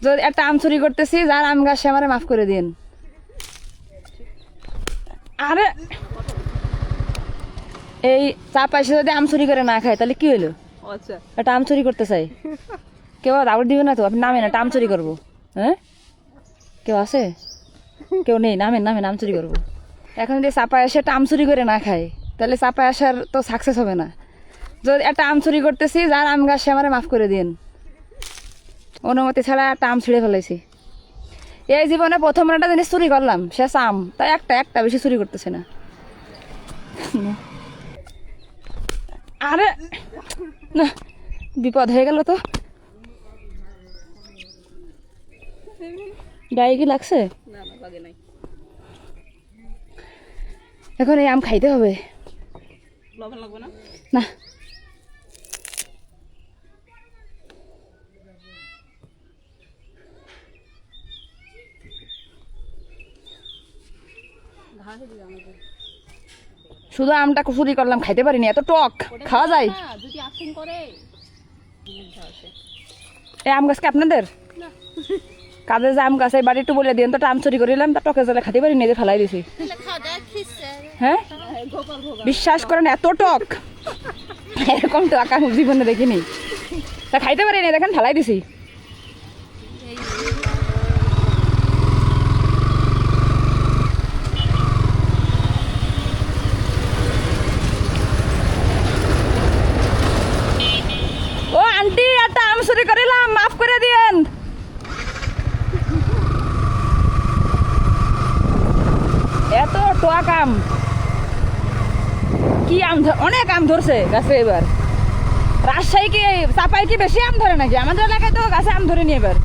যদি একটা আম চুরি করতেছি, যার আম গাছ সে আমারে মাফ করে দিন। আরে এই চাপা এসে যদি আম চুরি করে না খায় তাহলে কি হলো? আচ্ছা একটা আম চুরি করতে চাই, কেউ দাওয়াত দিবে না তো? আপনি নামেন, একটা আম চুরি করবো। হ্যাঁ, কেউ আছে? কেউ নেই, নামেন নামেন, আম চুরি করবো। এখন যদি চাপা এসে একটা আম চুরি করে না খায় তাহলে চাপা আসার তো সাকসেস হবে না। যদি একটা আম চুরি করতেছি, যার আম গাছ সে আমারে মাফ করে দিন। অনুমতি ছাড়া একটা আম ছিঁড়ে ফেলাইছি। এই জীবনে প্রথম একটা জিনিস চুরি করলাম, শেষ আম, তাই একটা বেশি চুরি করতেছে না। আরে না, বিপদ হয়ে গেল তো। গায়ে কি লাগছে? না না লাগে নাই। এখন এই আম খাইতে হবে। লবণ লাগবে না? না, শুধু আমটা চুরি করলাম, খাইতে পারিনি, এত টক। খাওয়া যায়? যদি আসেন করে এই আম গাছ কি আপনাদের? কাজে যে আম গাছ, এই বাড়ি একটু বলে দিন তো, আম চুরি করিলাম, তা টকে জ্বালা খাইতে পারিনি, যে ফেলাই দিছি। হ্যাঁ, বিশ্বাস করেন এত টক, এরকম টক আমি জীবনে দেখিনি। তা খাইতে পারিনি, দেখেন ফেলাই দিছি। ও আন্টি, একটা আম চুরি করিলাম, মাফ করে দিয়েন। এত টক আম, কি আম, অনেক আম ধরছে গাছে এবার। রাজশাহী কি, চাপাই কি বেশি আম ধরে নাকি? আমাদের এলাকায় তো গাছে আম ধরে নি এবার।